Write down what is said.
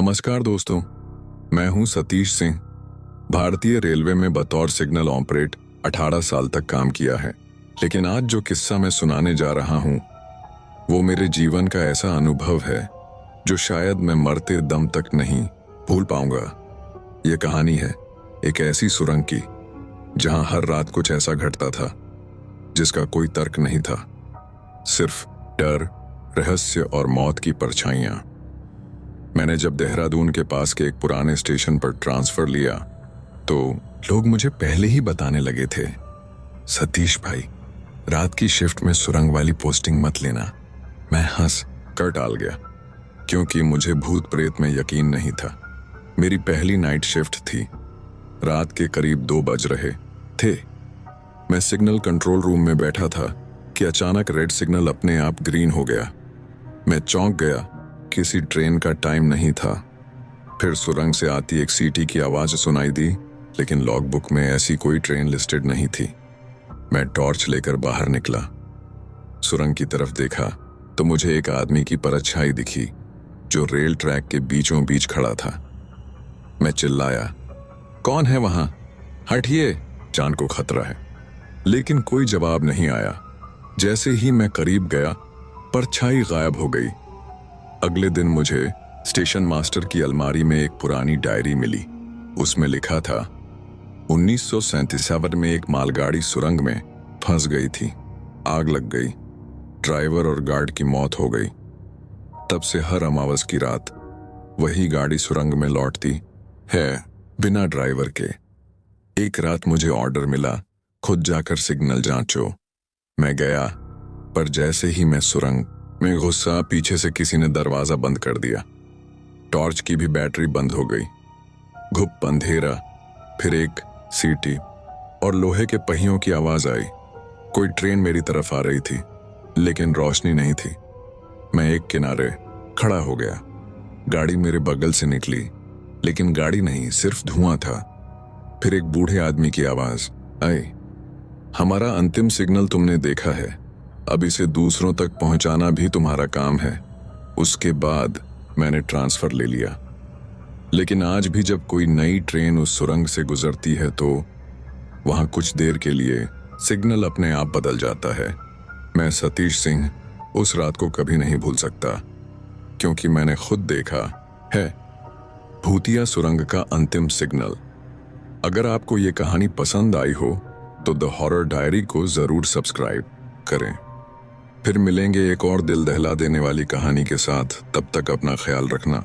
नमस्कार दोस्तों, मैं हूं सतीश सिंह। भारतीय रेलवे में बतौर सिग्नल ऑपरेट 18 साल तक काम किया है। लेकिन आज जो किस्सा मैं सुनाने जा रहा हूं वो मेरे जीवन का ऐसा अनुभव है जो शायद मैं मरते दम तक नहीं भूल पाऊंगा। ये कहानी है एक ऐसी सुरंग की जहां हर रात कुछ ऐसा घटता था जिसका कोई तर्क नहीं था, सिर्फ डर, रहस्य और मौत की परछाइयां। मैंने जब देहरादून के पास के एक पुराने स्टेशन पर ट्रांसफर लिया तो लोग मुझे पहले ही बताने लगे थे, सतीश भाई, रात की शिफ्ट में सुरंग वाली पोस्टिंग मत लेना। मैं हंस कर टाल गया क्योंकि मुझे भूत प्रेत में यकीन नहीं था। मेरी पहली नाइट शिफ्ट थी। रात के करीब 2 बज रहे थे। मैं सिग्नल कंट्रोल रूम में बैठा था कि अचानक रेड सिग्नल अपने आप ग्रीन हो गया। मैं चौंक गया। किसी ट्रेन का टाइम नहीं था। फिर सुरंग से आती एक सीटी की आवाज सुनाई दी, लेकिन लॉग बुक में ऐसी कोई ट्रेन लिस्टेड नहीं थी। मैं टॉर्च लेकर बाहर निकला। सुरंग की तरफ देखा तो मुझे एक आदमी की परछाई दिखी जो रेल ट्रैक के बीचों बीच खड़ा था। मैं चिल्लाया, कौन है वहां? हटिए, जान को खतरा है। लेकिन कोई जवाब नहीं आया। जैसे ही मैं करीब गया, परछाई गायब हो गई। अगले दिन मुझे स्टेशन मास्टर की अलमारी में एक पुरानी डायरी मिली। उसमें लिखा था, 1937 में एक मालगाड़ी सुरंग में फंस गई थी। आग लग गई। ड्राइवर और गार्ड की मौत हो गई। तब से हर अमावस की रात वही गाड़ी सुरंग में लौटती है, बिना ड्राइवर के। एक रात मुझे ऑर्डर मिला, खुद जाकर सिग्नल जांचो। मैं गया, पर जैसे ही मैं सुरंग में घुसा, पीछे से किसी ने दरवाजा बंद कर दिया। टॉर्च की भी बैटरी बंद हो गई। घुप अंधेरा, फिर एक सीटी और लोहे के पहियों की आवाज आई। कोई ट्रेन मेरी तरफ आ रही थी, लेकिन रोशनी नहीं थी। मैं एक किनारे खड़ा हो गया। गाड़ी मेरे बगल से निकली, लेकिन गाड़ी नहीं, सिर्फ धुआं था। फिर एक बूढ़े आदमी की आवाज आई, हमारा अंतिम सिग्नल तुमने देखा है, अब इसे दूसरों तक पहुंचाना भी तुम्हारा काम है। उसके बाद मैंने ट्रांसफर ले लिया। लेकिन आज भी जब कोई नई ट्रेन उस सुरंग से गुजरती है तो वहां कुछ देर के लिए सिग्नल अपने आप बदल जाता है। मैं सतीश सिंह उस रात को कभी नहीं भूल सकता, क्योंकि मैंने खुद देखा है भूतिया सुरंग का अंतिम सिग्नल। अगर आपको ये कहानी पसंद आई हो तो द हॉरर डायरी को जरूर सब्सक्राइब करें। फिर मिलेंगे एक और दिल दहला देने वाली कहानी के साथ। तब तक अपना ख्याल रखना।